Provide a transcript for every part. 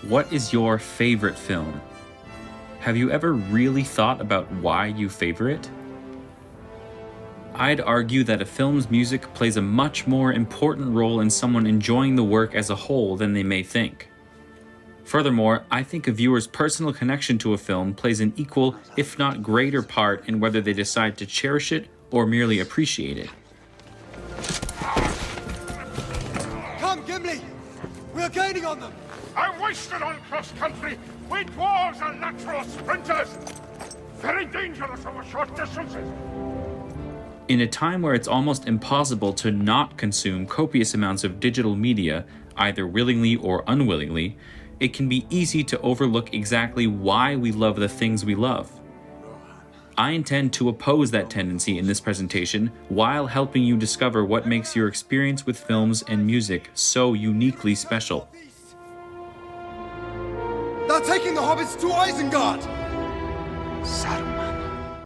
What is your favorite film? Have you ever really thought about why you favor it? I'd argue that a film's music plays a much more important role in someone enjoying the work as a whole than they may think. Furthermore, I think a viewer's personal connection to a film plays an equal, if not greater, part in whether they decide to cherish it or merely appreciate it. Come, Gimli! We're gaining on them! I'm wasted on cross-country. We dwarves are natural sprinters. Very dangerous over short distances. In a time where it's almost impossible to not consume copious amounts of digital media, either willingly or unwillingly, it can be easy to overlook exactly why we love the things we love. I intend to oppose that tendency in this presentation while helping you discover what makes your experience with films and music so uniquely special. They're taking the hobbits to Isengard! Saruman.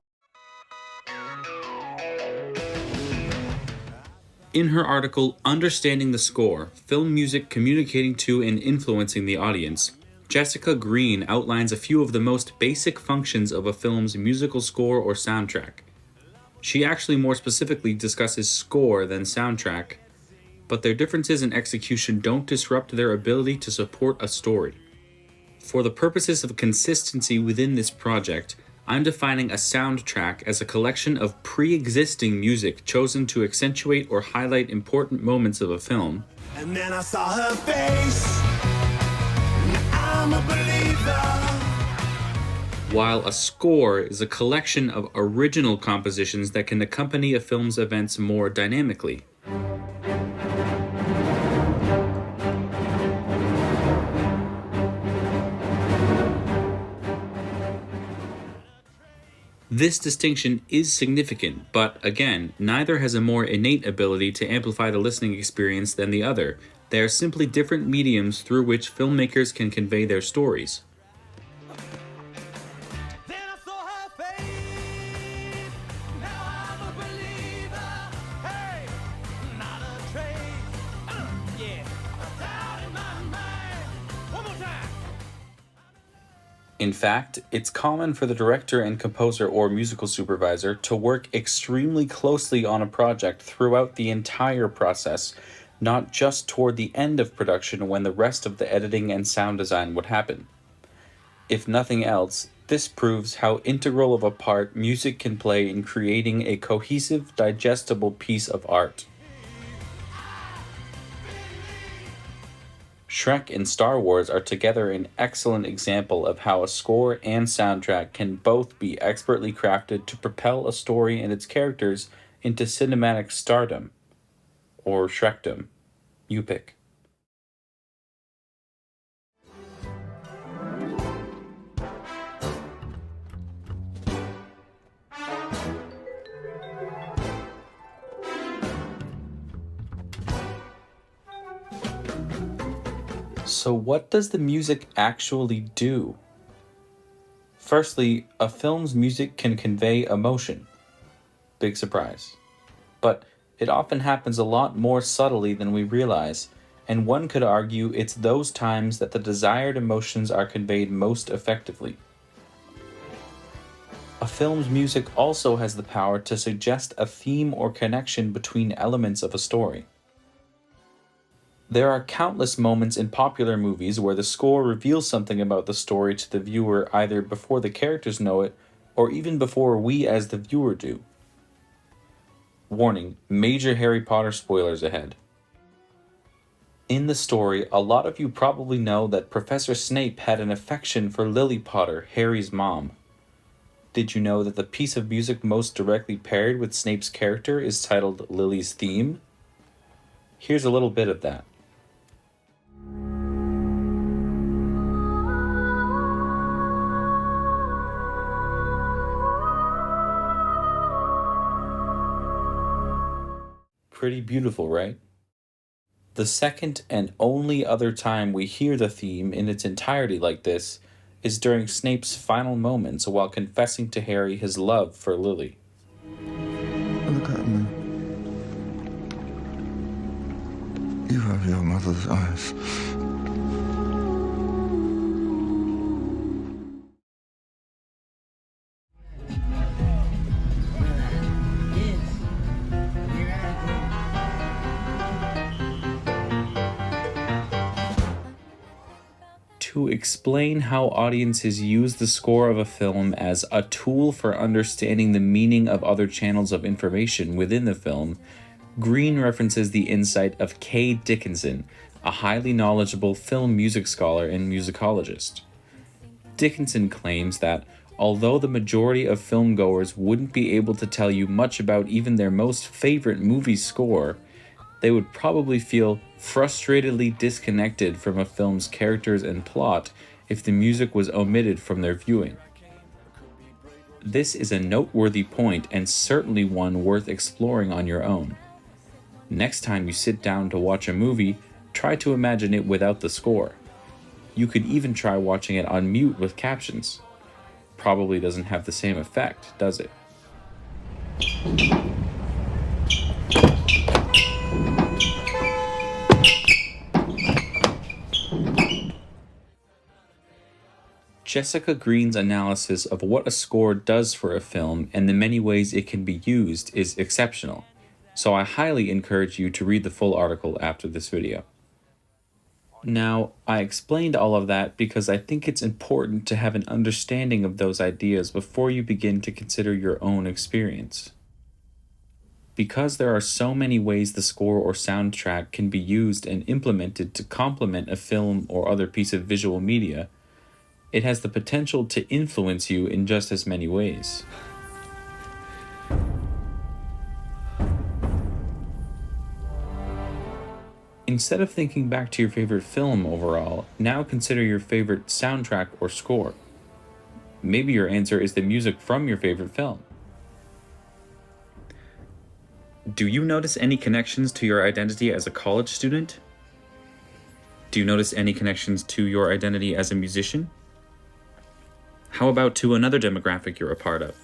In her article, Understanding the Score, Film Music Communicating to and Influencing the Audience, Jessica Green outlines a few of the most basic functions of a film's musical score or soundtrack. She actually more specifically discusses score than soundtrack, but their differences in execution don't disrupt their ability to support a story. For the purposes of consistency within this project, I'm defining a soundtrack as a collection of pre-existing music chosen to accentuate or highlight important moments of a film. And then I saw her face. I'm a believer. While a score is a collection of original compositions that can accompany a film's events more dynamically. This distinction is significant, but again, neither has a more innate ability to amplify the listening experience than the other. They are simply different mediums through which filmmakers can convey their stories. In fact, it's common for the director and composer or musical supervisor to work extremely closely on a project throughout the entire process, not just toward the end of production when the rest of the editing and sound design would happen. If nothing else, this proves how integral of a part music can play in creating a cohesive, digestible piece of art. Shrek and Star Wars are together an excellent example of how a score and soundtrack can both be expertly crafted to propel a story and its characters into cinematic stardom. Or Shrekdom. You pick. So what does the music actually do? Firstly, a film's music can convey emotion. Big surprise. But it often happens a lot more subtly than we realize, and one could argue it's those times that the desired emotions are conveyed most effectively. A film's music also has the power to suggest a theme or connection between elements of a story. There are countless moments in popular movies where the score reveals something about the story to the viewer either before the characters know it, or even before we as the viewer do. Warning, major Harry Potter spoilers ahead. In the story, a lot of you probably know that Professor Snape had an affection for Lily Potter, Harry's mom. Did you know that the piece of music most directly paired with Snape's character is titled Lily's Theme? Here's a little bit of that. Pretty beautiful, right? The second and only other time we hear the theme in its entirety like this is during Snape's final moments while confessing to Harry his love for Lily. Look at me. You have your mother's eyes. to explain how audiences use the score of a film as a tool for understanding the meaning of other channels of information within the film, Green references the insight of Kay Dickinson, a highly knowledgeable film music scholar and musicologist. Dickinson claims that although the majority of filmgoers wouldn't be able to tell you much about even their most favorite movie score, they would probably feel frustratedly disconnected from a film's characters and plot if the music was omitted from their viewing. This is a noteworthy point and certainly one worth exploring on your own. Next time you sit down to watch a movie, try to imagine it without the score. You could even try watching it on mute with captions. Probably doesn't have the same effect, does it? Jessica Green's analysis of what a score does for a film and the many ways it can be used is exceptional, so I highly encourage you to read the full article after this video. Now, I explained all of that because I think it's important to have an understanding of those ideas before you begin to consider your own experience. Because there are so many ways the score or soundtrack can be used and implemented to complement a film or other piece of visual media, it has the potential to influence you in just as many ways. Instead of thinking back to your favorite film overall, now consider your favorite soundtrack or score. Maybe your answer is the music from your favorite film. Do you notice any connections to your identity as a college student? Do you notice any connections to your identity as a musician? How about to another demographic you're a part of?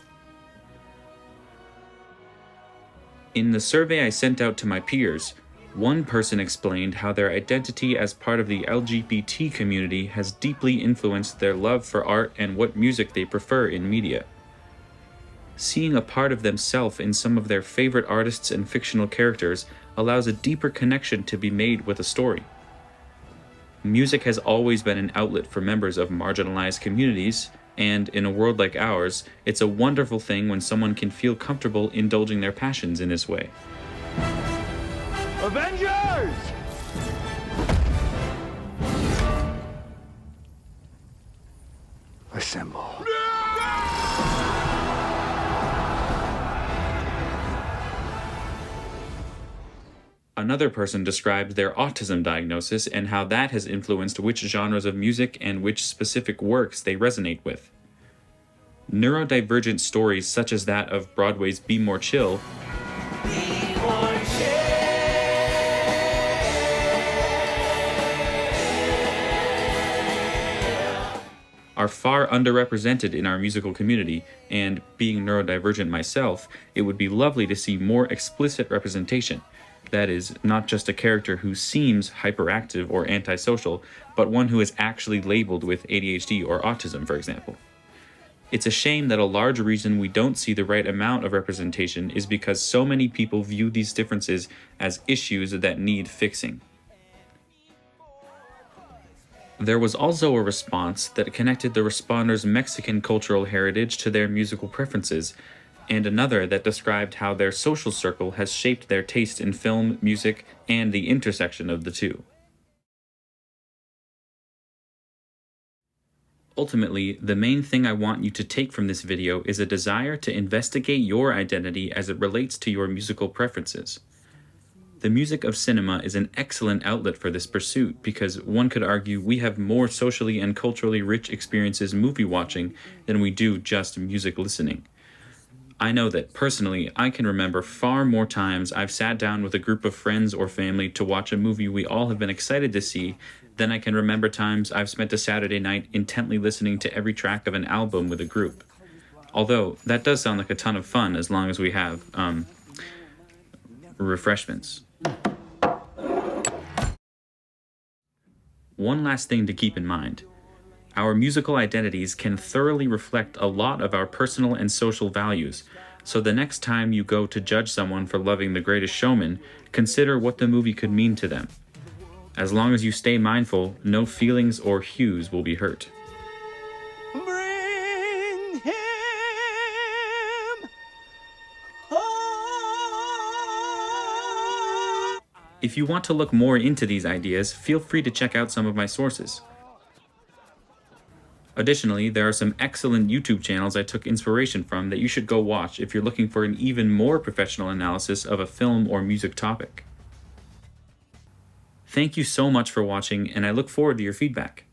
In the survey I sent out to my peers, one person explained how their identity as part of the LGBT community has deeply influenced their love for art and what music they prefer in media. Seeing a part of themselves in some of their favorite artists and fictional characters allows a deeper connection to be made with a story. Music has always been an outlet for members of marginalized communities, and in a world like ours, it's a wonderful thing when someone can feel comfortable indulging their passions in this way. Avengers! Assemble. Another person described their autism diagnosis and how that has influenced which genres of music and which specific works they resonate with. Neurodivergent stories such as that of Broadway's Be More Chill are far underrepresented in our musical community, and being neurodivergent myself, it would be lovely to see more explicit representation. That is, not just a character who seems hyperactive or antisocial, but one who is actually labeled with ADHD or autism, for example. It's a shame that a large reason we don't see the right amount of representation is because so many people view these differences as issues that need fixing. There was also a response that connected the responders' Mexican cultural heritage to their musical preferences, and another that described how their social circle has shaped their taste in film, music, and the intersection of the two. Ultimately, the main thing I want you to take from this video is a desire to investigate your identity as it relates to your musical preferences. The music of cinema is an excellent outlet for this pursuit because one could argue we have more socially and culturally rich experiences movie watching than we do just music listening. I know that, personally, I can remember far more times I've sat down with a group of friends or family to watch a movie we all have been excited to see than I can remember times I've spent a Saturday night intently listening to every track of an album with a group. Although, that does sound like a ton of fun as long as we have, refreshments. One last thing to keep in mind. Our musical identities can thoroughly reflect a lot of our personal and social values, so the next time you go to judge someone for loving The Greatest Showman, consider what the movie could mean to them. As long as you stay mindful, no feelings or hues will be hurt. Bring him home. If you want to look more into these ideas, feel free to check out some of my sources. Additionally, there are some excellent YouTube channels I took inspiration from that you should go watch if you're looking for an even more professional analysis of a film or music topic. Thank you so much for watching, and I look forward to your feedback.